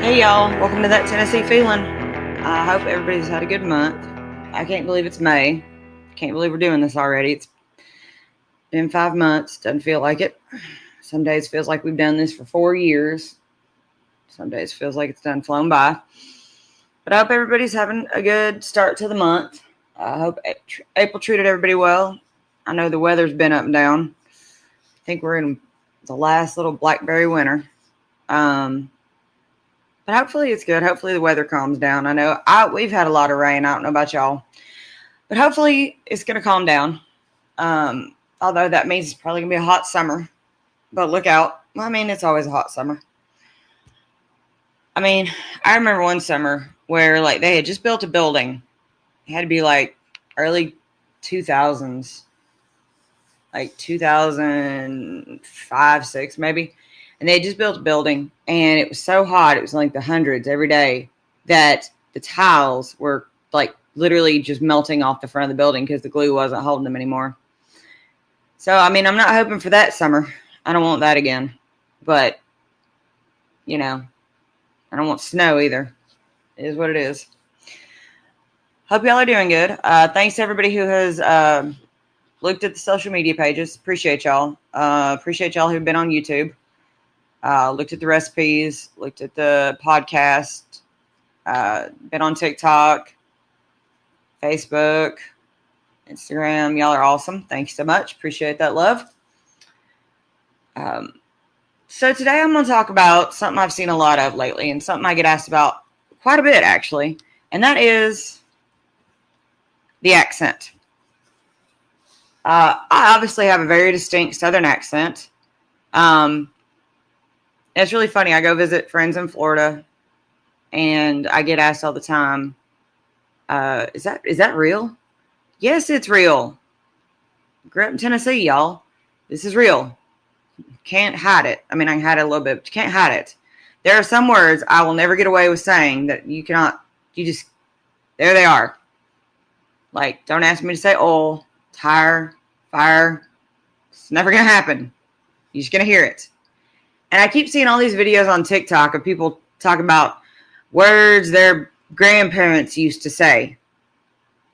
Hey y'all, welcome to That Tennessee Feeling. I hope everybody's had a good month. I can't believe it's May. Can't believe we're doing this already. It's been 5 months. Doesn't feel like it. Some days feels like we've done this for 4 years. Some days feels like it's done flown by. But I hope everybody's having a good start to the month. I hope April treated everybody well. I know the weather's been up and down. I think we're in the last little blackberry winter. But hopefully it's good. Hopefully the weather calms down. I know we've had a lot of rain. I don't know about y'all. But hopefully it's going to calm down. Although that means it's probably going to be a hot summer. But look out. Well, I mean, it's always a hot summer. I mean, I remember one summer where like they had just built a building. It had to be like early 2000s. Like 2005, 6 maybe. And they had just built a building. And it was so hot. It was like the hundreds every day that the tiles were like literally just melting off the front of the building because the glue wasn't holding them anymore. So, I mean, I'm not hoping for that summer. I don't want that again. But, you know, I don't want snow either. It is what it is. Hope y'all are doing good. Thanks to everybody who has looked at the social media pages. Appreciate y'all. Appreciate y'all who've been on YouTube. Looked at the recipes. Looked at the podcast. Been on TikTok, Facebook, Instagram. Y'all are awesome. Thanks so much. Appreciate that love. So today I'm going to talk about something I've seen a lot of lately and something I get asked about quite a bit, actually. And that is the accent. I obviously have a very distinct Southern accent. It's really funny. I go visit friends in Florida, and I get asked all the time, is that real? Yes, it's real. Grew up in Tennessee, y'all. This is real. Can't hide it. I mean, I can hide it a little bit, but you can't hide it. There are some words I will never get away with saying that you cannot, there they are. Like, don't ask me to say oil, tire, fire. It's never going to happen. You're just going to hear it. And I keep seeing all these videos on TikTok of people talking about words their grandparents used to say.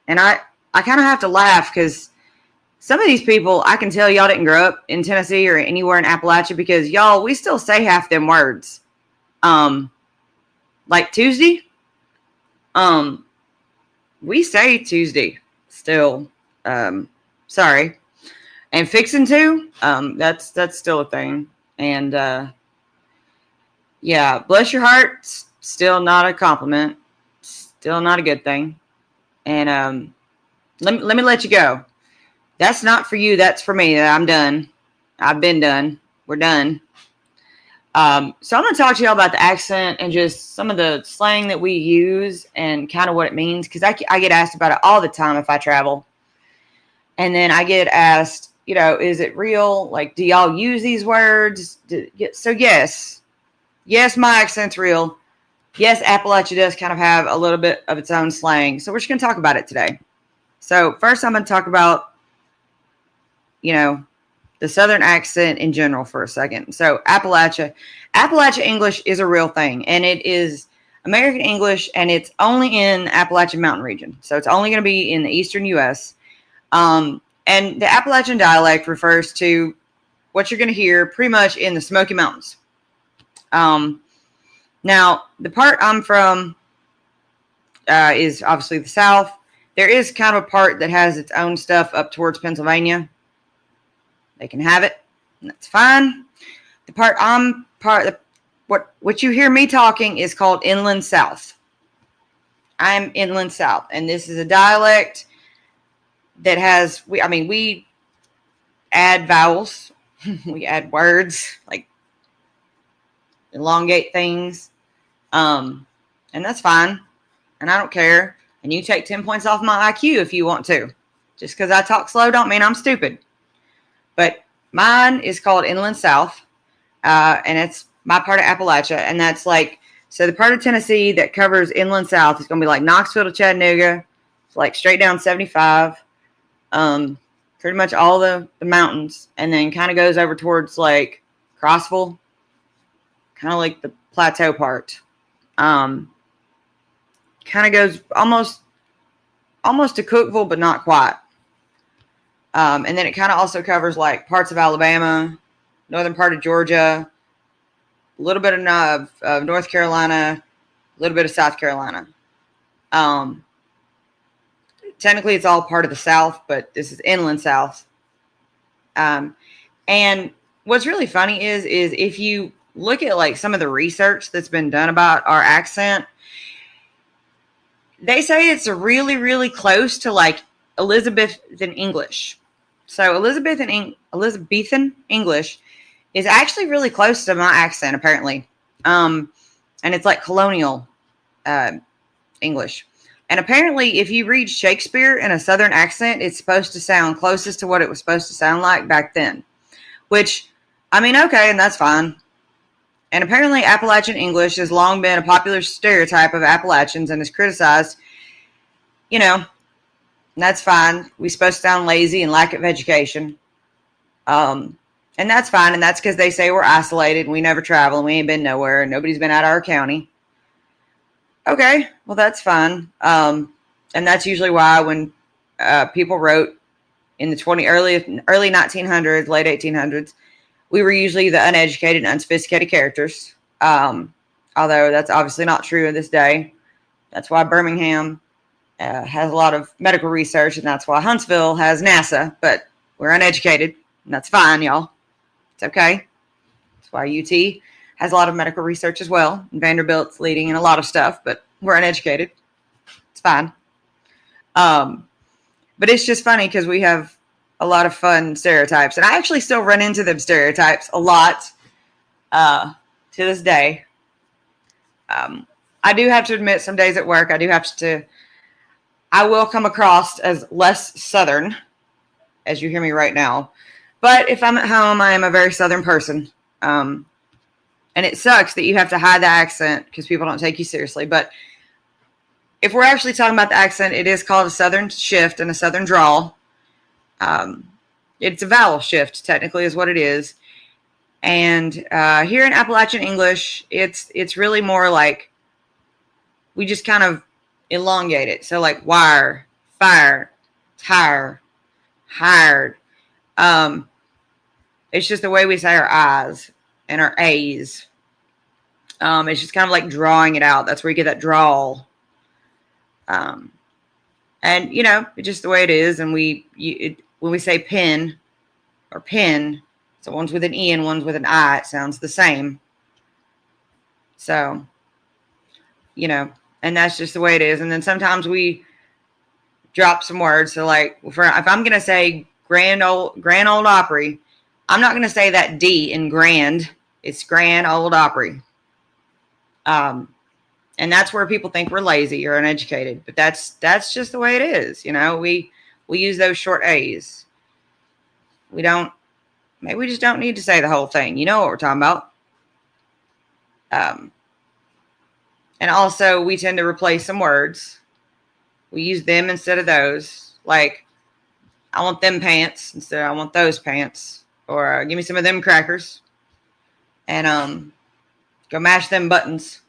And I kind of have to laugh because some of these people, I can tell y'all didn't grow up in Tennessee or anywhere in Appalachia because y'all, we still say half them words. Like Tuesday. We say Tuesday still. Sorry. And fixing to, that's still a thing. And yeah, bless your heart, still not a compliment. Still not a good thing. And let me let you go. That's not for you. That's for me. I'm done. I've been done. We're done. So I'm going to talk to y'all about the accent and just some of the slang that we use and kind of what it means. Because I get asked about it all the time if I travel. And then I get asked, is it real? Like, do y'all use these words? So yes. Yes, my accent's real. Yes, Appalachia does kind of have a little bit of its own slang. So we're just going to talk about it today. So first I'm going to talk about, the Southern accent in general for a second. So Appalachia English is a real thing, and it is American English, and it's only in Appalachian Mountain region. So it's only going to be in the eastern U.S. And the Appalachian dialect refers to what you're going to hear pretty much in the Smoky Mountains. Now, the part I'm from is obviously the South. There is kind of a part that has its own stuff up towards Pennsylvania. They can have it, and that's fine. The part what you hear me talking is called Inland South. I'm Inland South, and this is a dialect that has we add vowels, we add words, like elongate things, and that's fine, and I don't care. And you take 10 points off my IQ if you want to. Just because I talk slow don't mean I'm stupid. But mine is called Inland South, and it's my part of Appalachia, and that's like, so the part of Tennessee that covers Inland South is going to be like Knoxville to Chattanooga, like straight down 75, pretty much all the mountains, and then kind of goes over towards like Crossville, kind of like the plateau part. Kind of goes almost to Cookville, but not quite. And then it kind of also covers like parts of Alabama, northern part of Georgia, a little bit of North Carolina, a little bit of South Carolina. Technically, it's all part of the South, but this is inland South. And what's really funny is if you look at like some of the research that's been done about our accent, they say it's really, really close to like Elizabethan English. So Elizabethan English is actually really close to my accent, apparently. And it's like colonial English. And apparently, if you read Shakespeare in a Southern accent, it's supposed to sound closest to what it was supposed to sound like back then. Which, I mean, okay, and that's fine. And apparently, Appalachian English has long been a popular stereotype of Appalachians and is criticized. You know, that's fine. We're supposed to sound lazy and lack of education. And that's fine. And that's because they say we're isolated and we never travel and we ain't been nowhere and nobody's been out of our county. Okay, well, that's fine. And that's usually why when people wrote in the early 1900s, late 1800s, we were usually the uneducated and unsophisticated characters. Although that's obviously not true in this day. That's why Birmingham has a lot of medical research, and that's why Huntsville has NASA. But we're uneducated, and that's fine, y'all. It's okay. That's why UT has a lot of medical research as well. And Vanderbilt's leading in a lot of stuff, but we're uneducated. It's fine. But it's just funny because we have a lot of fun stereotypes. And I actually still run into them stereotypes a lot to this day. I do have to admit, some days at work, I will come across as less Southern, as you hear me right now. But if I'm at home, I am a very Southern person. And it sucks that you have to hide the accent because people don't take you seriously. But if we're actually talking about the accent, it is called a Southern shift and a Southern drawl. It's a vowel shift, technically, is what it is. And here in Appalachian English, it's really more like we just kind of elongate it. So like wire, fire, tire, hired. It's just the way we say our I's and our A's. It's just kind of like drawing it out. That's where you get that drawl. And you know, it's just the way it is. And when we say pin or pin, so one's with an E and one's with an I, it sounds the same. So, you know, and that's just the way it is. And then sometimes we drop some words. So like, if I'm going to say Grand Old Opry, I'm not going to say that D in grand. It's Grand Old Opry. And that's where people think we're lazy or uneducated. But that's just the way it is. You know, we use those short A's. Maybe we just don't need to say the whole thing. You know what we're talking about. And also, we tend to replace some words. We use them instead of those. Like, I want them pants instead of I want those pants. Or give me some of them crackers. And go mash them buttons.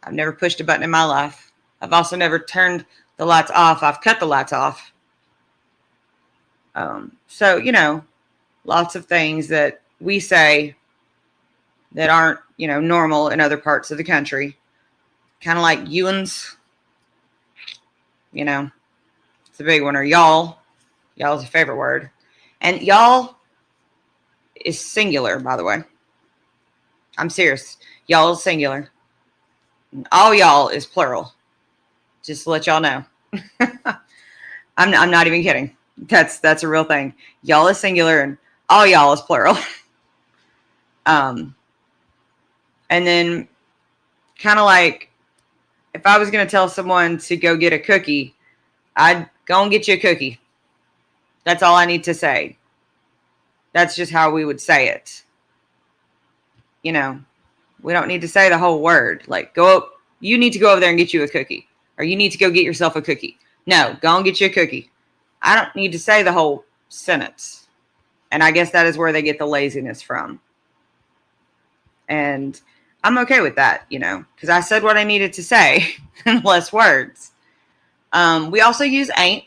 I've never pushed a button in my life. I've also never turned the lights off. I've cut the lights off. So, you know, lots of things that we say that aren't, you know, normal in other parts of the country. Kind of like you'uns. You know, it's a big one. Or y'all. Y'all is a favorite word. And y'all is singular, by the way. I'm serious. Y'all is singular. All y'all is plural. Just to let y'all know. I'm not even kidding. That's a real thing. Y'all is singular and all y'all is plural. And then kind of like if I was going to tell someone to go get a cookie, I'd go and get you a cookie. That's all I need to say. That's just how we would say it. You know, we don't need to say the whole word. Like, you need to go over there and get you a cookie. Or you need to go get yourself a cookie. No, go and get you a cookie. I don't need to say the whole sentence. And I guess that is where they get the laziness from. And I'm okay with that, because I said what I needed to say in less words. We also use ain't.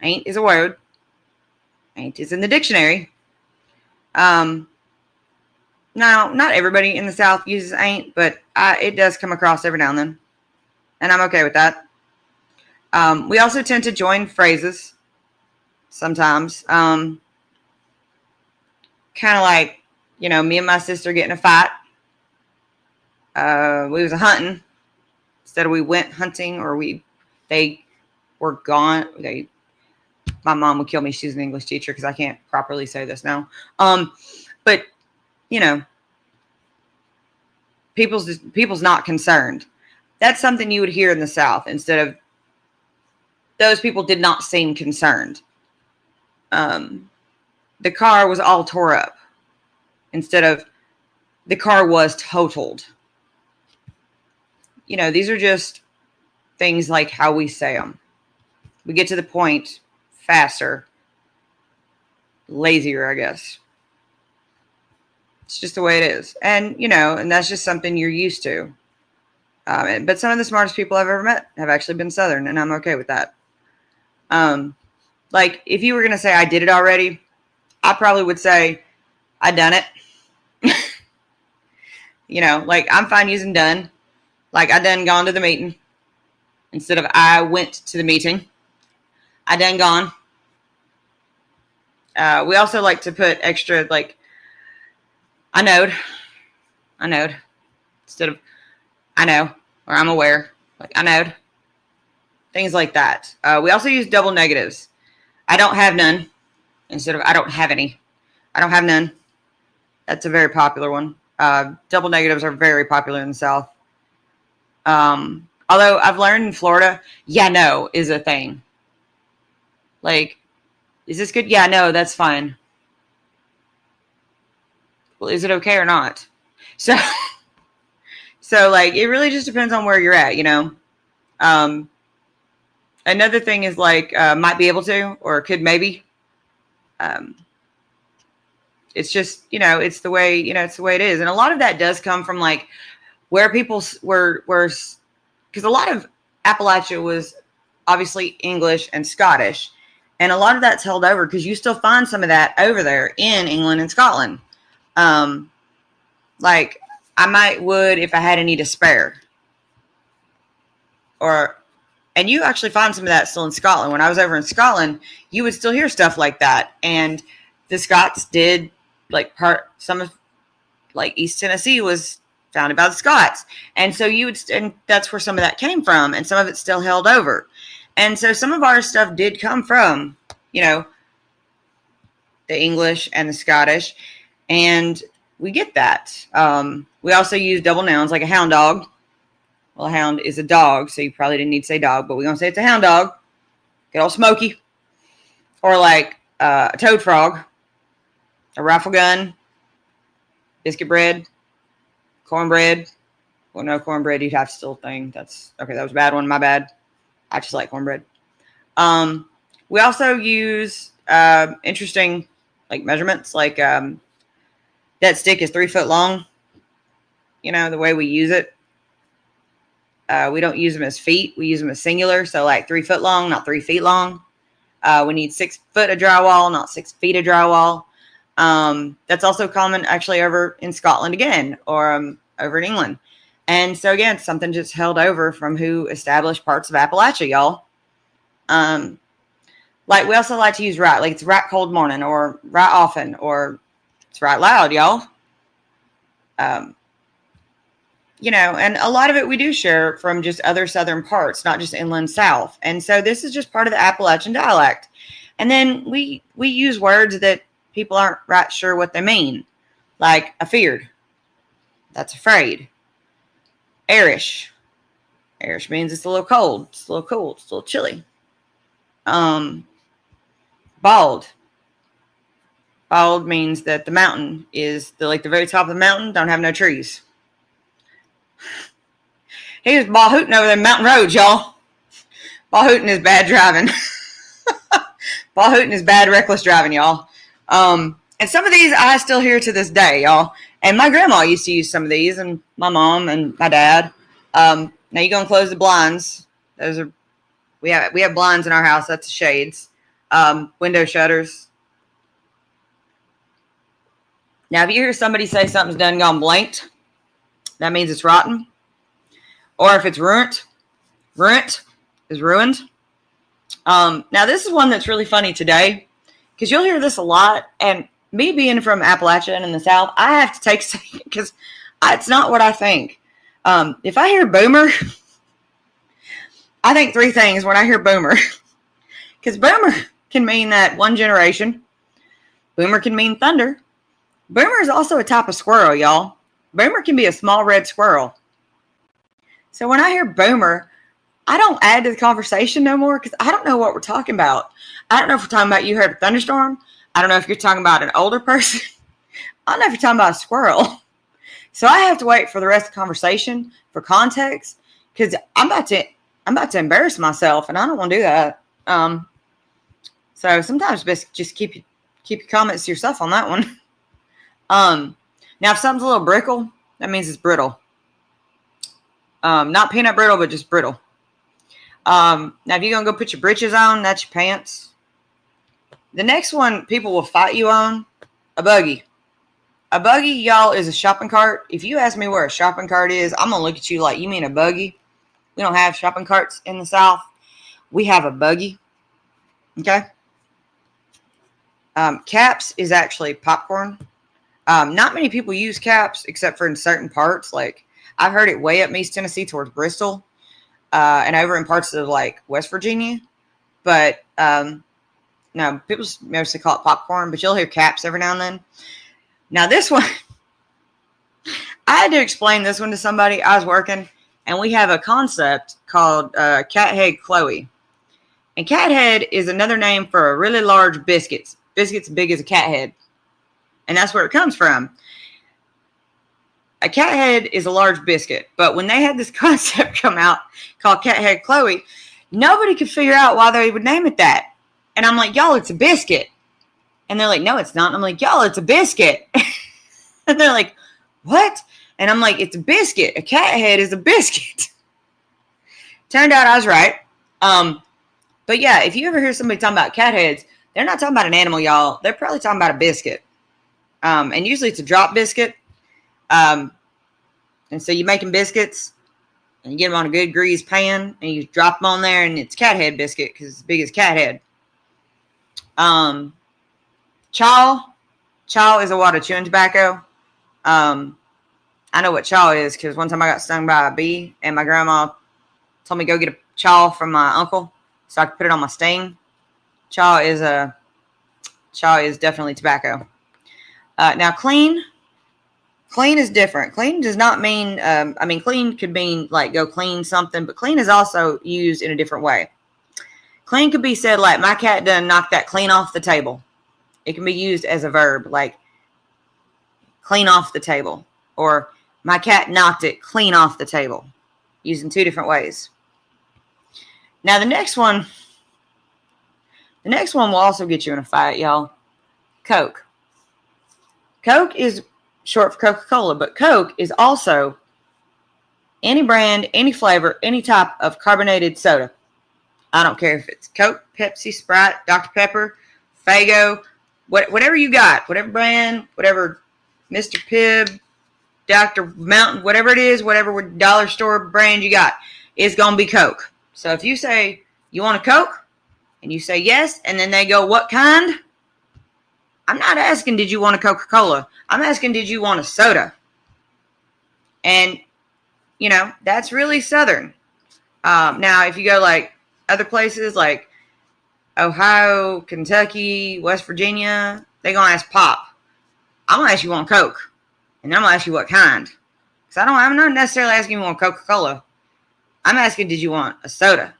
Ain't is a word. Ain't is in the dictionary. Now, not everybody in the South uses ain't, but it does come across every now and then. And I'm okay with that. We also tend to join phrases sometimes. Kind of like, me and my sister get in a fight. We was hunting instead of we went hunting, or they were gone. My mom would kill me. She's an English teacher because I can't properly say this now. But people's not concerned. That's something you would hear in the South instead of those people did not seem concerned. The car was all tore up instead of the car was totaled. These are just things like how we say them. We get to the point faster, lazier, I guess. It's just the way it is. And, and that's just something you're used to. But some of the smartest people I've ever met have actually been Southern, and I'm okay with that. Like, if you were going to say I did it already, I probably would say I done it. Like, I'm fine using done. Like, I done gone to the meeting instead of I went to the meeting. I done gone. We also like to put extra, like, I knowed, instead of I know, or I'm aware, like I knowed. Things like that. We also use double negatives. I don't have none instead of I don't have any. I don't have none. That's a very popular one. Double negatives are very popular in the South. Although I've learned in Florida, yeah, no is a thing. Like, is this good? Yeah, no, that's fine. Well, is it okay or not? So like, it really just depends on where you're at, Another thing is like, might be able to, or could maybe. It's just, it's the way, it's the way it is. And a lot of that does come from like where people were, because a lot of Appalachia was obviously English and Scottish. And a lot of that's held over because you still find some of that over there in England and Scotland. Like, I would if I had any to spare. And you actually find some of that still in Scotland. When I was over in Scotland, you would still hear stuff like that. And the Scots did, like, some of, like, East Tennessee was founded by the Scots. And so and that's where some of that came from. And some of it's still held over. And so some of our stuff did come from, the English and the Scottish. And we get that. We also use double nouns like a hound dog. Well, a hound is a dog, so you probably didn't need to say dog, but we're going to say it's a hound dog. Good old Smokey. Or like a toad frog, a rifle gun, biscuit bread, cornbread. Well, no, cornbread, you'd have to still thing. Okay, that was a bad one, my bad. I just like cornbread. We also use interesting, like, measurements, like that stick is 3 foot long. The way we use it. We don't use them as feet. We use them as singular. So like 3 foot long, not 3 feet long. We need 6 foot of drywall, not 6 feet of drywall. That's also common actually over in Scotland again, or over in England. And so again, something just held over from who established parts of Appalachia, y'all. Like, we also like to use right. Like, it's right cold morning, or right often, or it's right loud, y'all. And a lot of it we do share from just other southern parts, not just inland South. And so this is just part of the Appalachian dialect. And then we use words that people aren't right sure what they mean. Like afeared. That's afraid. Airish. Airish means it's a little cold. It's a little cool. It's a little chilly. Bald. Bald means that the mountain is the very top of the mountain, don't have no trees. He was ball hooting over them mountain roads, y'all. Ball hooting is bad driving. Ball hooting is bad reckless driving, y'all. And some of these I still hear to this day, y'all. And my grandma used to use some of these, and my mom and my dad. Now you're gonna close the blinds. Those are we have blinds in our house. That's the shades. Window shutters. Now, if you hear somebody say something's done gone blanked, that means it's rotten. Or if it's ruined is ruined. Now, this is one that's really funny today because you'll hear this a lot. And me being from Appalachia and in the South, I have to take a second because it's not what I think. If I hear boomer, I think three things when I hear boomer. Because boomer can mean that one generation. Boomer can mean thunder. Boomer is also a type of squirrel, y'all. Boomer can be a small red squirrel. So when I hear boomer, I don't add to the conversation no more because I don't know what we're talking about. I don't know if we're talking about you heard a thunderstorm. I don't know if you're talking about an older person. I don't know if you're talking about a squirrel. So I have to wait for the rest of the conversation for context because I'm about to embarrass myself and I don't want to do that. So sometimes best just keep your comments to yourself on that one. Now if something's a little brittle, that means it's brittle. Not peanut brittle, but just brittle. Now if you're gonna go put your britches on, that's your pants. The next one people will fight you on, a buggy. A buggy, y'all, is a shopping cart. If you ask me where a shopping cart is, I'm gonna look at you like you mean a buggy. We don't have shopping carts in the South. We have a buggy. Okay. Caps is actually popcorn. Not many people use caps except for in certain parts. Like I've heard it way up East Tennessee towards Bristol, and over in parts of like West Virginia. But no, people mostly call it popcorn. But you'll hear caps every now and then. Now this one, I had to explain this one to somebody. I was working, and we have a concept called cat head Chloe. And cat head is another name for a really large biscuit. Biscuits big as a cat head. And that's where it comes from. A cat head is a large biscuit. But when they had this concept come out called cat head Chloe, nobody could figure out why they would name it that. And I'm like, y'all, it's a biscuit. And they're like, no, it's not. And I'm like, y'all, it's a biscuit. And they're like, what? And I'm like, it's a biscuit. A cat head is a biscuit. Turned out I was right. But yeah, if you ever hear somebody talking about cat heads, they're not talking about an animal, y'all. They're probably talking about a biscuit. And usually it's a drop biscuit. And so you're making biscuits and you get them on a good greased pan and you drop them on there and it's cat head biscuit because it's as big as cat head. Chaw is a wad of chewing tobacco. I know what chaw is because one time I got stung by a bee and my grandma told me to go get a chaw from my uncle so I could put it on my sting. Chaw is definitely tobacco. Now clean is different. Clean does not mean, clean could mean like go clean something, but clean is also used in a different way. Clean could be said like my cat done knocked that clean off the table. It can be used as a verb like clean off the table or my cat knocked it clean off the table, used in two different ways. Now the next one will also get you in a fight, y'all. Coke. Coke is short for Coca-Cola, but Coke is also any brand, any flavor, any type of carbonated soda. I don't care if it's Coke, Pepsi, Sprite, Dr. Pepper, Faygo, whatever you got, whatever brand, whatever Mr. Pibb, Dr. Mountain, whatever it is, whatever dollar store brand you got, it's going to be Coke. So if you say you want a Coke and you say yes, and then they go, what kind? I'm not asking, did you want a Coca-Cola? I'm asking, did you want a soda? And, that's really Southern. Now, if you go like other places like Ohio, Kentucky, West Virginia, they're going to ask pop. I'm going to ask you want Coke. And I'm going to ask you what kind. Because I'm not necessarily asking you want Coca-Cola. I'm asking, did you want a soda?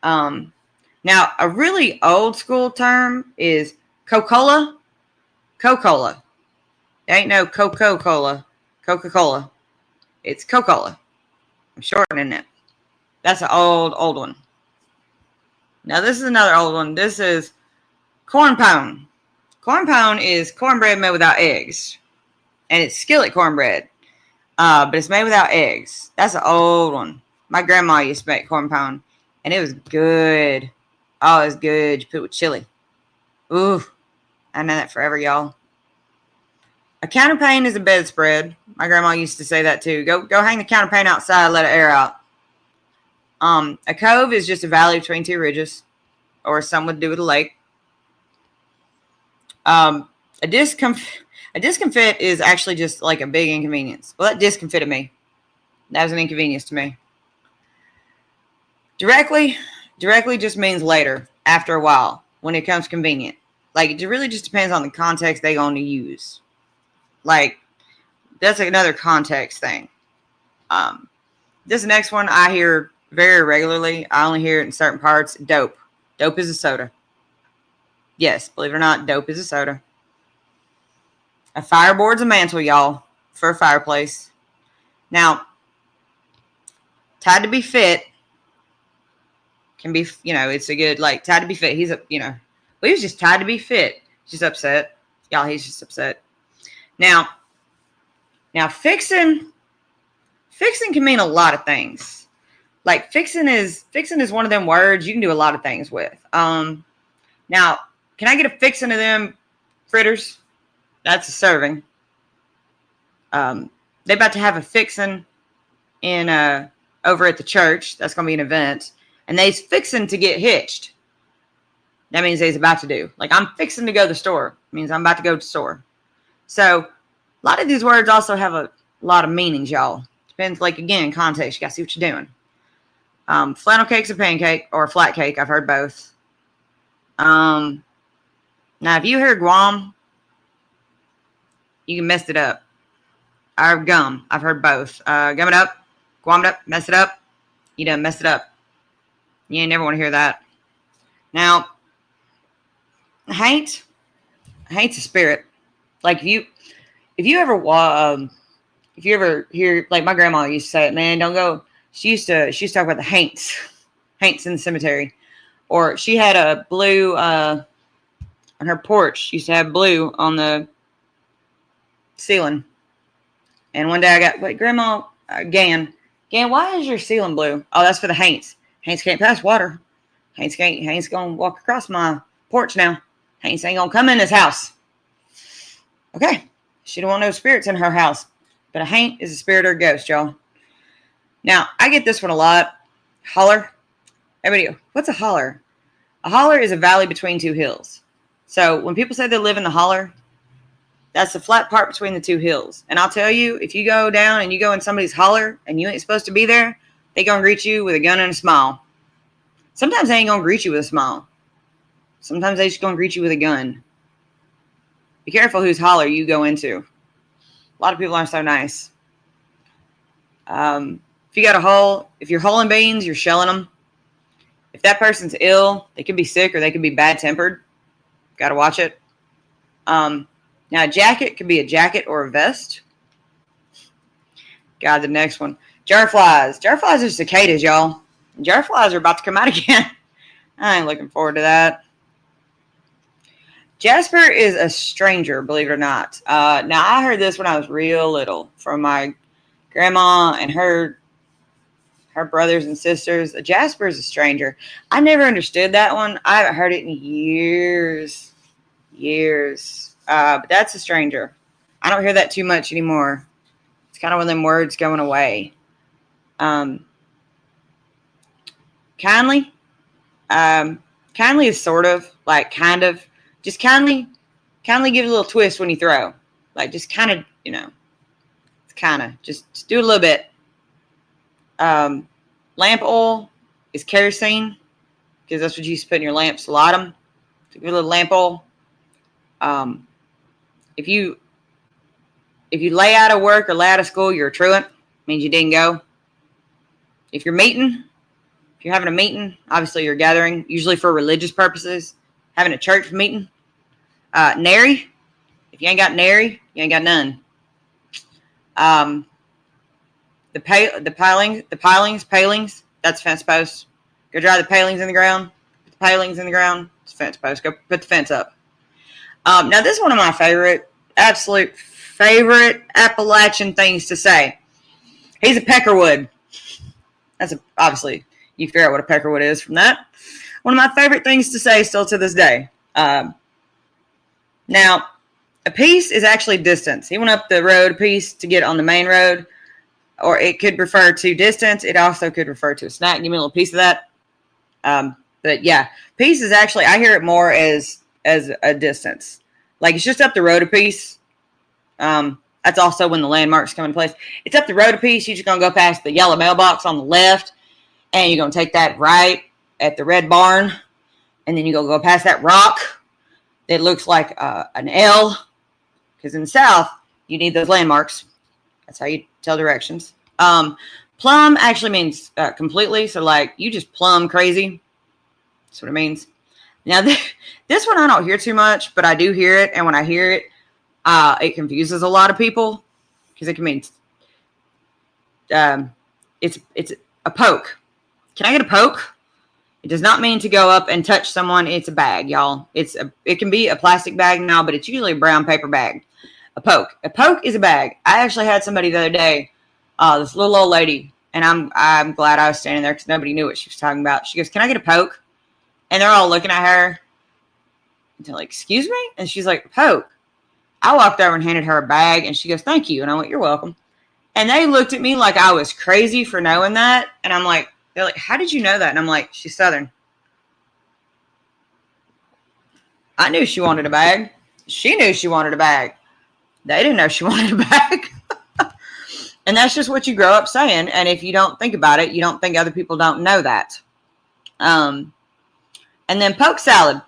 Now, a really old school term is Coca-Cola. Coca-Cola. There ain't no Coca-Cola. Coca-Cola. It's Coca-Cola. I'm shortening it. That's an old one. Now, this is another old one. This is corn pone. Corn pone is cornbread made without eggs. and it's skillet cornbread, but it's made without eggs. That's an old one. My grandma used to make corn pone, and it was good. Oh, it was good. You put it with chili. Ooh, I know that forever, y'all. A counterpane is a bedspread. My grandma used to say that too. Go hang the counterpane outside, let it air out. A cove is just a valley between two ridges, or some would do with a lake. A discomfit is actually just like a big inconvenience. Well, that discomfited me. That was an inconvenience to me. Directly just means later, after a while, when it comes convenient. Like, it really just depends on the context they're going to use. Like, that's another context thing. This next one I hear very regularly. I only hear it in certain parts. Dope. Dope is a soda. Yes, believe it or not, dope is a soda. A fireboard's a mantle, y'all, for a fireplace. Now, tied to be fit can be, it's a good, like, tied to be fit. He's a, well, he was just tied to be fit. He's just upset. Y'all, he's just upset. Now, fixing can mean a lot of things. Like, fixing is one of them words you can do a lot of things with. Now, can I get a fixing of them fritters? That's a serving. They about to have a fixing in over at the church. That's gonna be an event, and they's fixing to get hitched. That means they's about to do. Like, I'm fixing to go to the store. It means I'm about to go to the store. So, a lot of these words also have a lot of meanings, y'all. Depends, like, again, context. You gotta see what you're doing. Flannel cake's a pancake or a flat cake. I've heard both. Now, if you heard Guam, you messed it up. Or gum. I've heard both. Gum it up, Guam it up, mess it up. You done messed it up. You ain't never want to hear that. Now, hate's a spirit. Like, if you ever hear, like, my grandma used to say it, man, don't go. She used to talk about the haints in the cemetery. Or she had a blue, on her porch. She used to have blue on the ceiling. And one day I got, wait, Grandma, Gan, why is your ceiling blue? Oh, that's for the haints. Haints can't pass water. Haints gonna walk across my porch now. Haints ain't gonna come in this house. Okay. She don't want no spirits in her house. But a haint is a spirit or a ghost, y'all. Now, I get this one a lot. Holler. Everybody, what's a holler? A holler is a valley between two hills. So when people say they live in the holler, that's the flat part between the two hills. And I'll tell you, if you go down and you go in somebody's holler and you ain't supposed to be there, they gonna greet you with a gun and a smile. Sometimes they ain't gonna greet you with a smile. Sometimes they just gonna greet you with a gun. Be careful whose holler you go into. A lot of people aren't so nice. If you got a hole, if you're hulling beans, you're shelling them. If that person's ill, they could be sick or they could be bad-tempered. Got to watch it. Now, a jacket could be a jacket or a vest. God, the next one. Jar flies. Jar flies are cicadas, y'all. Jar flies are about to come out again. I ain't looking forward to that. Jasper is a stranger, believe it or not. Now, I heard this when I was real little from my grandma and her brothers and sisters. A Jasper is a stranger. I never understood that one. I haven't heard it in years. But that's a stranger. I don't hear that too much anymore. It's kind of one of them words going away. Kindly. Kindly is sort of, like, kind of. Just kindly give it a little twist when you throw. Like, just kind of, it's kind of. Just do a little bit. Lamp oil is kerosene, because that's what you used to put in your lamps to light them. So give a little lamp oil. If you lay out of work or lay out of school, you're a truant. Means you didn't go. If you're having a meeting, obviously you're gathering, usually for religious purposes. Having a church meeting. Nary. If you ain't got nary, you ain't got none. The palings, that's fence posts. Go drive the palings in the ground. Put the palings in the ground, it's fence posts. Go put the fence up. Now this is one of my absolute favorite Appalachian things to say. He's a peckerwood. Obviously, you figure out what a peckerwood is from that. One of my favorite things to say still to this day. Now, a piece is actually distance. He went up the road a piece to get on the main road, or it could refer to distance. It also could refer to a snack. Give me a little piece of that. But yeah, piece is actually, I hear it more as a distance. Like it's just up the road a piece. That's also when the landmarks come into place. It's up the road a piece. You're just going to go past the yellow mailbox on the left, and you're going to take that right at the red barn, and then you're going to go past that rock that looks like an L, because in the South, you need those landmarks. That's how you tell directions. Plumb actually means completely, so like you just plumb crazy. That's what it means. Now, this one I don't hear too much, but I do hear it, and when I hear it, it confuses a lot of people because it can mean it's a poke. Can I get a poke? It does not mean to go up and touch someone. It's a bag, y'all. It can be a plastic bag now, but it's usually a brown paper bag. A poke. A poke is a bag. I actually had somebody the other day, this little old lady, and I'm glad I was standing there because nobody knew what she was talking about. She goes, "Can I get a poke?" And they're all looking at her. And they're like, "Excuse me?" And she's like, "Poke." I walked over and handed her a bag, and she goes, "Thank you." And I went, "You're welcome." And they looked at me like I was crazy for knowing that. And I'm like, they're like, "How did you know that?" And I'm like, "She's Southern." I knew she wanted a bag. She knew she wanted a bag. They didn't know she wanted a bag. And that's just what you grow up saying. And if you don't think about it, you don't think other people don't know that. And then poke salad.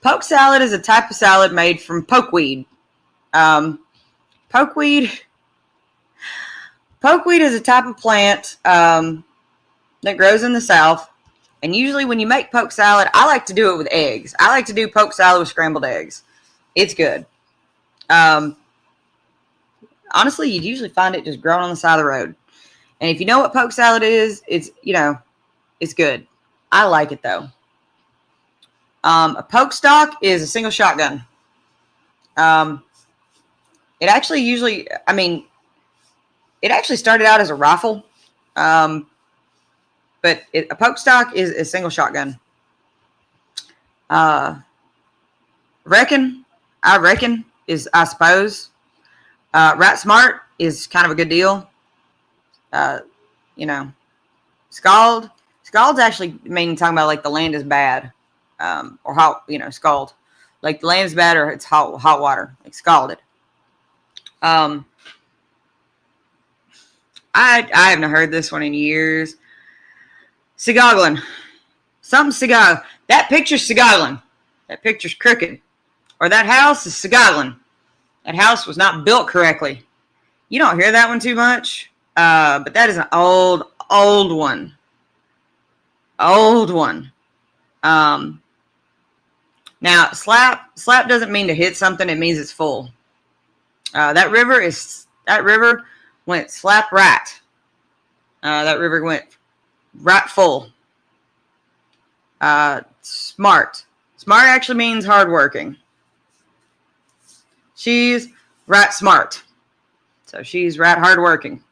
Poke salad is a type of salad made from pokeweed. Pokeweed is a type of plant that grows in the South. And usually when you make poke salad, I like to do it with eggs. I like to do poke salad with scrambled eggs. It's good. Honestly, you'd usually find it just growing on the side of the road. And if you know what poke salad is, it's good. I like it though. A poke stock is a single shotgun. It actually started out as a rifle. But a poke stock is a single shotgun. I reckon is, I suppose. Rat smart is kind of a good deal. Scald. Scald's actually mean talking about like the land is bad. Or hot, scald. Like the land is bad or it's hot water. Like scalded. I haven't heard this one in years. Sigoglin. Something sigog. That picture's sigoglin. That picture's crooked. Or that house is sigoglin. That house was not built correctly. You don't hear that one too much. But that is an old one. Old one. Now, slap doesn't mean to hit something. It means it's full. That river went slap right. That river went right full. Smart. Smart actually means hardworking. She's right smart. So she's right hardworking.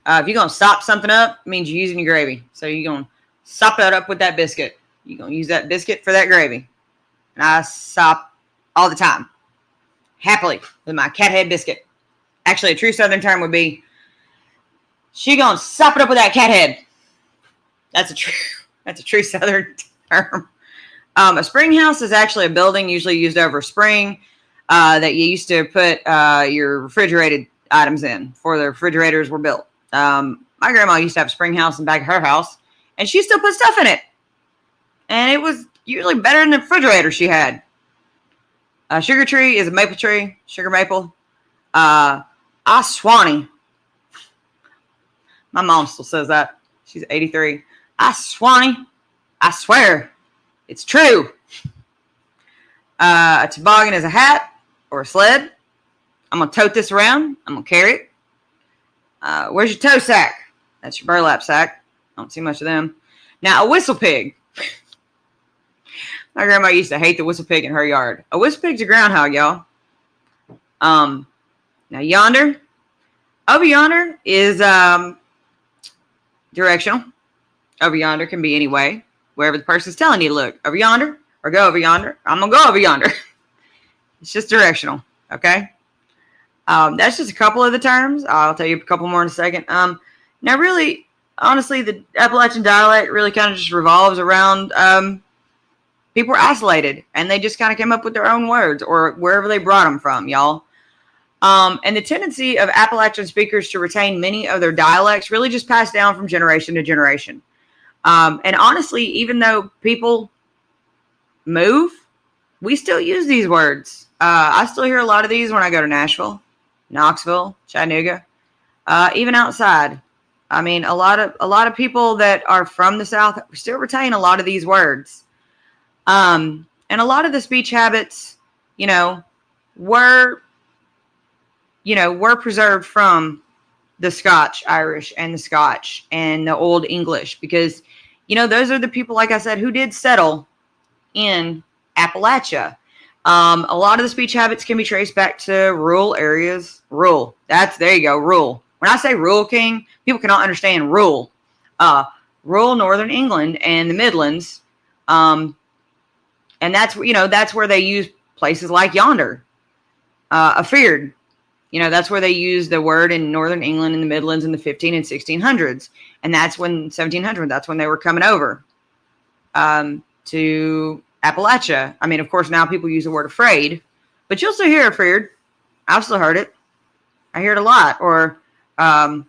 If you're going to sop something up, it means you're using your gravy. So you're going to sop that up with that biscuit. You're going to use that biscuit for that gravy. And I sop all the time. Happily with my cat head biscuit. Actually, a true Southern term would be, she going to sop it up with that cat head. That's a true Southern term. A spring house is actually a building usually used over a spring that you used to put your refrigerated items in before the refrigerators were built. My grandma used to have a spring house in the back of her house, and she still put stuff in it. And it was usually better than the refrigerator she had. A sugar tree is a maple tree, sugar maple. Swanee. My mom still says that. She's 83. Swanee. I swear. It's true. A toboggan is a hat or a sled. I'm going to tote this around. I'm going to carry it. Where's your tow sack? That's your burlap sack. I don't see much of them. Now, a whistle pig. My grandma used to hate the whistle pig in her yard. A whistle pig's a groundhog, y'all. Now, yonder, over yonder is directional. Over yonder can be any way, wherever the person's telling you to look. Over yonder, or go over yonder. I'm going to go over yonder. It's just directional, okay? That's just a couple of the terms. I'll tell you a couple more in a second. Now, really, honestly, the Appalachian dialect really kind of just revolves around people were isolated, and they just kind of came up with their own words or wherever they brought them from, y'all. And the tendency of Appalachian speakers to retain many of their dialects really just passed down from generation to generation. And honestly, even though people move, we still use these words. I still hear a lot of these when I go to Nashville, Knoxville, Chattanooga, even outside. I mean, a lot of people that are from the South still retain a lot of these words. And a lot of the speech habits, were preserved from the Scotch Irish and the Scotch and the Old English, because, those are the people, like I said, who did settle in Appalachia. A lot of the speech habits can be traced back to rural areas. Rural. There you go. Rural. When I say rural, King, people cannot understand rural. Rural Northern England and the Midlands. And that's where they use places like yonder. Afeard. That's where they use the word in Northern England and the Midlands in the 15 and 1600s. And that's when 1700, that's when they were coming over to Appalachia. I mean, of course, now people use the word afraid, but you'll still hear afeard. I've still heard it. I hear it a lot. Or other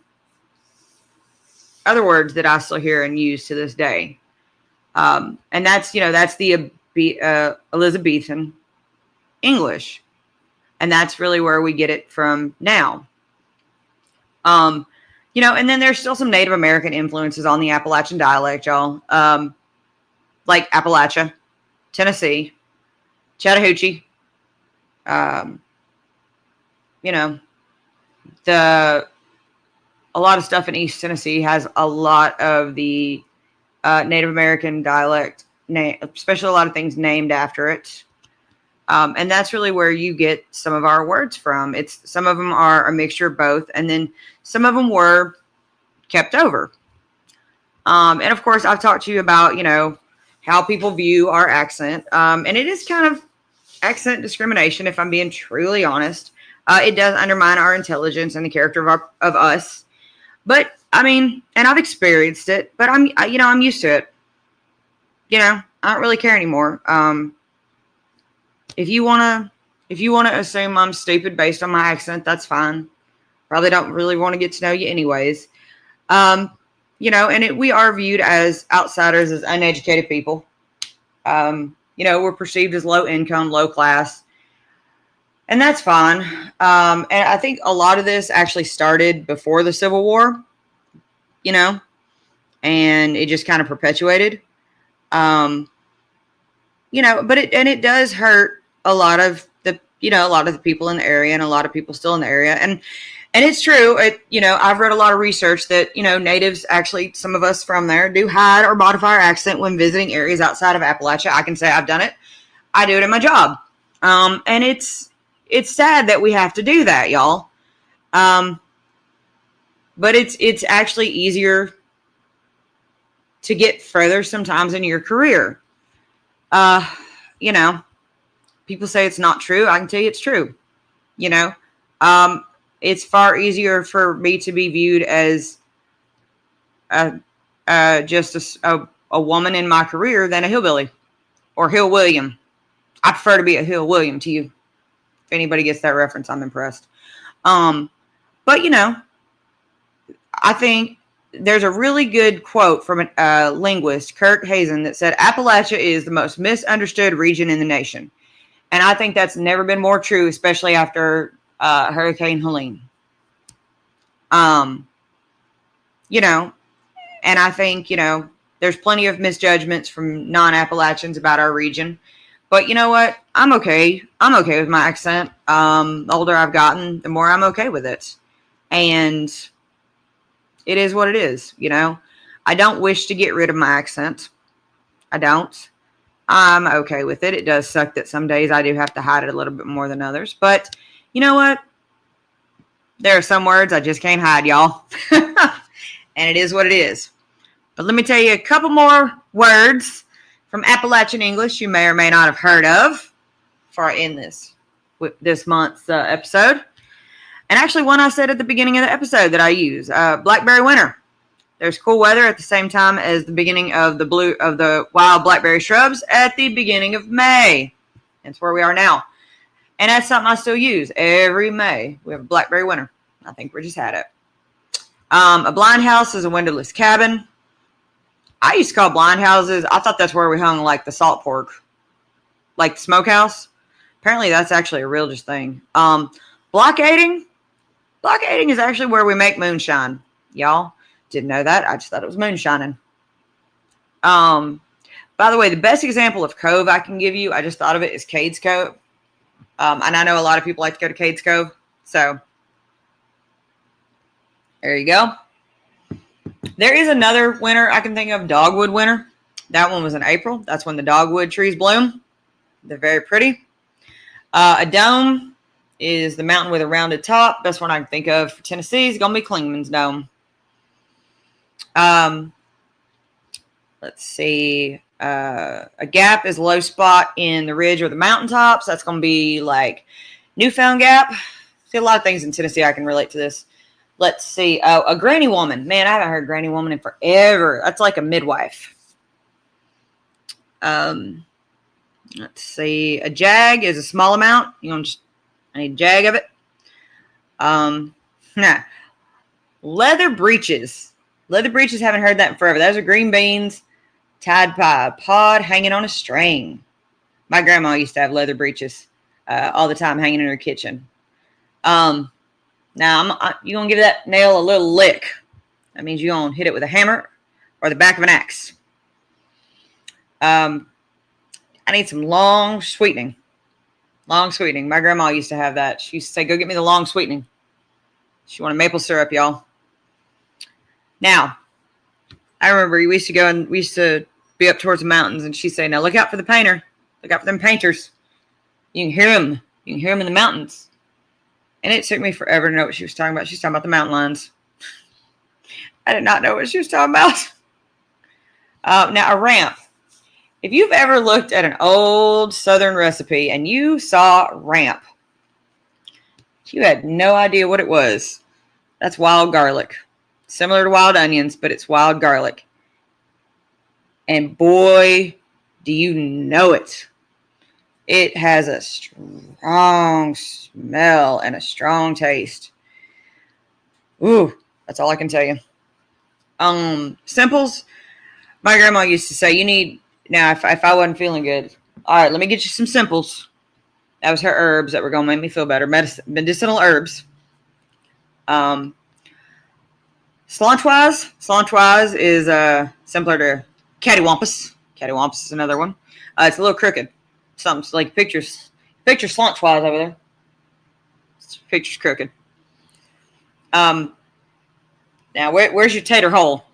words that I still hear and use to this day. And that's the Elizabethan English. And that's really where we get it from now. And then there's still some Native American influences on the Appalachian dialect, y'all. Like Appalachia, Tennessee, Chattahoochee. A lot of stuff in East Tennessee has a lot of the Native American dialect, especially a lot of things named after it. And that's really where you get some of our words from. Some of them are a mixture of both, and then some of them were kept over. And of course, I've talked to you about, how people view our accent. And it is kind of accent discrimination, if I'm being truly honest. It does undermine our intelligence and the character of us. But I mean, and I've experienced it, but I'm used to it. I don't really care anymore. If you wanna assume I'm stupid based on my accent, that's fine. Probably don't really want to get to know you anyways. And we are viewed as outsiders, as uneducated people. We're perceived as low income, low class, and that's fine. And I think a lot of this actually started before the Civil War, and it just kind of perpetuated. But it does hurt a lot of the people in the area, and a lot of people still in the area. And it's true. I've read a lot of research that, natives, actually, some of us from there, do hide or modify our accent when visiting areas outside of Appalachia. I can say I've done it. I do it in my job. And it's sad that we have to do that, y'all. But it's actually easier to get further sometimes in your career. People say it's not true. I can tell you it's true. It's far easier for me to be viewed as just a woman in my career than a hillbilly or Hill William. I prefer to be a Hill William to you. If anybody gets that reference, I'm impressed. But I think there's a really good quote from a linguist, Kurt Hazen, that said, Appalachia is the most misunderstood region in the nation. And I think that's never been more true, especially after Hurricane Helene. And I think, there's plenty of misjudgments from non-Appalachians about our region. But you know what? I'm okay. I'm okay with my accent. The older I've gotten, the more I'm okay with it. And it is what it is, I don't wish to get rid of my accent. I don't. I'm okay with it. It does suck that some days I do have to hide it a little bit more than others. But you know what? There are some words I just can't hide, y'all. And it is what it is. But let me tell you a couple more words from Appalachian English you may or may not have heard of before I end this month's episode. And actually one I said at the beginning of the episode that I use, blackberry winter. There's cool weather at the same time as the beginning of the wild blackberry shrubs at the beginning of May. That's where we are now. And that's something I still use every May. We have a blackberry winter. I think we just had it. A blind house is a windowless cabin. I used to call blind houses, I thought that's where we hung like the salt pork, like the smokehouse. Apparently that's actually a real just thing. Blockading is actually where we make moonshine. Y'all didn't know that. I just thought it was moonshining. By the way, the best example of cove I can give you, I just thought of it, is Cades Cove. And I know a lot of people like to go to Cades Cove. So there you go. There is another winter I can think of, dogwood winter. That one was in April. That's when the dogwood trees bloom. They're very pretty. A dome is the mountain with a rounded top. Best one I can think of for Tennessee is going to be Klingman's Dome. Let's see. A gap is a low spot in the ridge or the mountaintops. That's going to be like Newfound Gap. See, a lot of things in Tennessee I can relate to this. Let's see. Oh, a granny woman. Man, I haven't heard granny woman in forever. That's like a midwife. Let's see. A jag is a small amount. I need a jag of it. Leather breeches. Leather breeches, haven't heard that in forever. Those are green beans tied by a pod hanging on a string. My grandma used to have leather breeches all the time hanging in her kitchen. Now, you're going to give that nail a little lick. That means you're going to hit it with a hammer or the back of an axe. I need some long sweetening. Long sweetening. My grandma used to have that. She used to say, go get me the long sweetening. She wanted maple syrup, y'all. Now, I remember we used to be up towards the mountains, and she'd say, now look out for the painter. Look out for them painters. You can hear them. You can hear them in the mountains. And it took me forever to know what she was talking about. She's talking about the mountain lions. I did not know what she was talking about. Now, a ramp. If you've ever looked at an old Southern recipe and you saw ramp, you had no idea what it was. That's wild garlic. Similar to wild onions, but it's wild garlic. And boy, do you know it. It has a strong smell and a strong taste. Ooh, that's all I can tell you. Simples. My grandma used to say, you need, now if I wasn't feeling good, all right, let me get you some simples. That was her herbs that were going to make me feel better. Medicinal herbs. Slanchwise is similar to cattywampus. Cattywampus is another one. It's a little crooked. Something like picture slanchwise over there. Picture's crooked. Now where's your tater hole?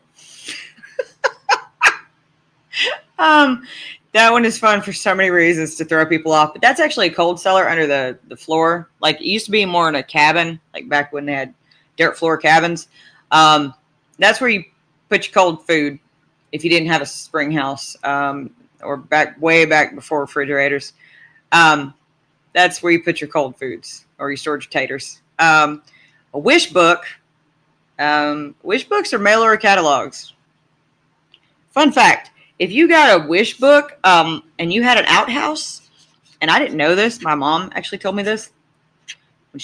That one is fun for so many reasons to throw people off, but that's actually a cold cellar under the floor. Like it used to be more in a cabin, like back when they had dirt floor cabins. That's where you put your cold food if you didn't have a spring house, or way back before refrigerators. That's where you put your cold foods or you stored your taters. A wish book. Wish books are mail order catalogs. Fun fact. If you got a wish book and you had an outhouse, and I didn't know this, my mom actually told me this when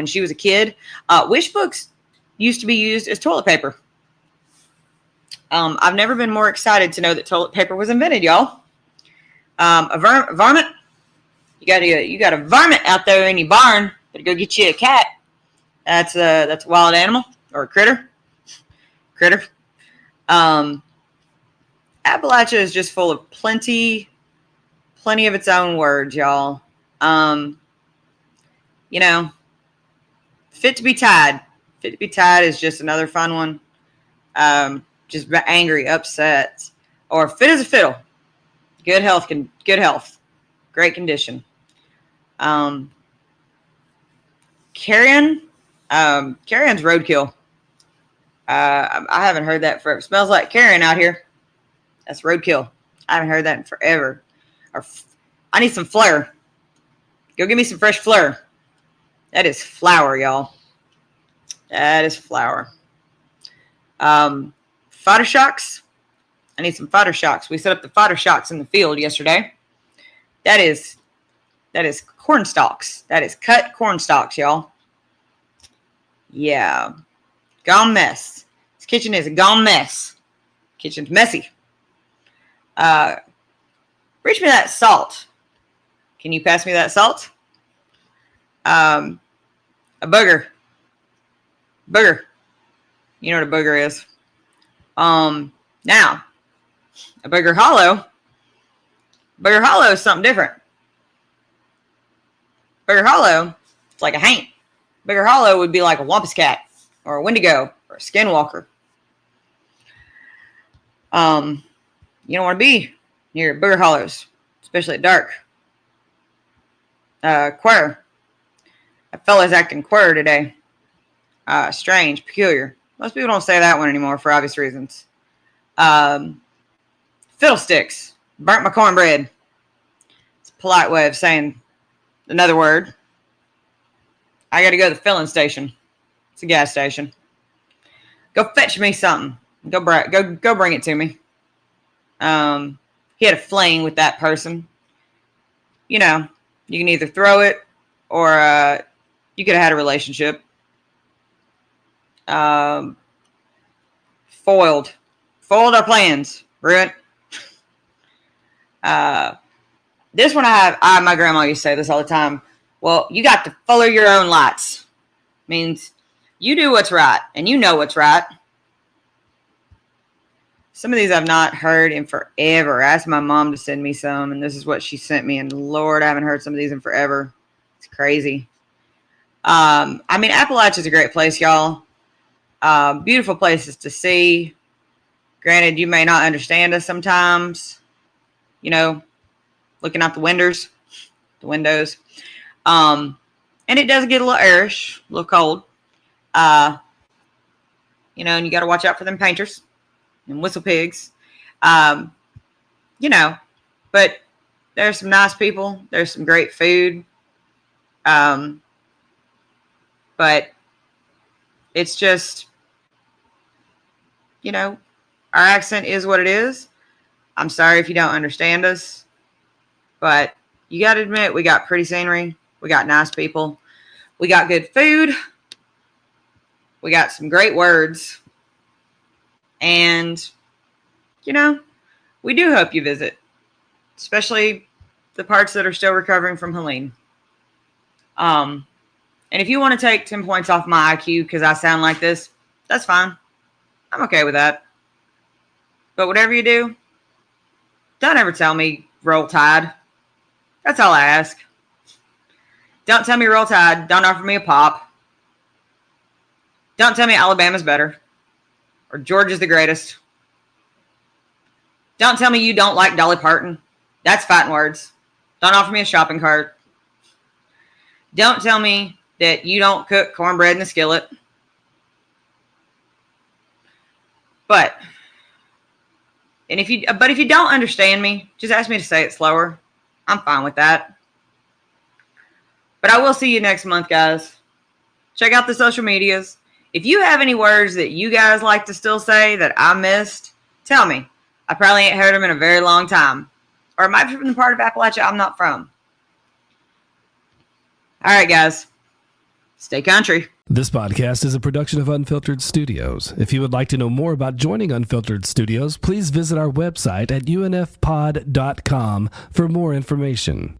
she was a kid, wish books used to be used as toilet paper. I've never been more excited to know that toilet paper was invented, y'all. A varmint. You got a varmint out there in your barn. Better go get you a cat. That's a wild animal or a critter. Appalachia is just full of plenty of its own words, y'all. Fit to be tied. Fit to be tied is just another fun one. Just angry, upset, or fit as a fiddle. Good health, great condition. Carrion Carrion's roadkill. I haven't heard that forever. Smells like carrion out here. That's roadkill. I haven't heard that in forever. I need some Fleur. Go get me some fresh Fleur. That is flour, y'all. That is flour. Fodder shocks. I need some fodder shocks. We set up the fodder shocks in the field yesterday. That is corn stalks. That is cut corn stalks, y'all. Yeah. Gone mess. This kitchen is a gone mess. Kitchen's messy. Reach me that salt. Can you pass me that salt? A booger. Booger. You know what a booger is. Now, a booger hollow. Booger hollow is something different. Booger hollow, it's like a haint. Booger hollow would be like a wampus cat or a wendigo or a skinwalker. You don't want to be near booger hollows, especially at dark. Queer. That fella's acting queer today. Strange, peculiar. Most people don't say that one anymore for obvious reasons. Fiddlesticks. Burnt my cornbread. It's a polite way of saying another word. I got to go to the filling station. It's a gas station. Go fetch me something. Go bring it to me. He had a fling with that person. You know, you can either throw it or you could have had a relationship. Foiled our plans. Ruined. This one my grandma used to say this all the time. Well, you got to follow your own lights. Means you do what's right and you know what's right. Some of these I've not heard in forever. I asked my mom to send me some, and this is what she sent me. And Lord, I haven't heard some of these in forever. It's crazy. Appalachia's a great place, y'all. Beautiful places to see. Granted, you may not understand us sometimes. You know, looking out the windows. And it does get a little airish, a little cold. And you got to watch out for them painters and whistle pigs. But there's some nice people. There's some great food. But it's just, our accent is what it is. I'm sorry if you don't understand us, but you got to admit, we got pretty scenery. We got nice people. We got good food. We got some great words. And, we do hope you visit, especially the parts that are still recovering from Helene. And if you want to take 10 points off my IQ because I sound like this, that's fine. I'm okay with that. But whatever you do, don't ever tell me roll tide. That's all I ask. Don't tell me roll tide. Don't offer me a pop. Don't tell me Alabama's better or Georgia's the greatest. Don't tell me you don't like Dolly Parton. That's fighting words. Don't offer me a shopping cart. Don't tell me that you don't cook cornbread in the skillet. But if you don't understand me, just ask me to say it slower. I'm fine with that. But I will see you next month, guys. Check out the social medias. If you have any words that you guys like to still say that I missed, tell me. I probably ain't heard them in a very long time. Or it might be from the part of Appalachia I'm not from. All right, guys. Stay country. This podcast is a production of Unfiltered Studios. If you would like to know more about joining Unfiltered Studios, please visit our website at unfpod.com for more information.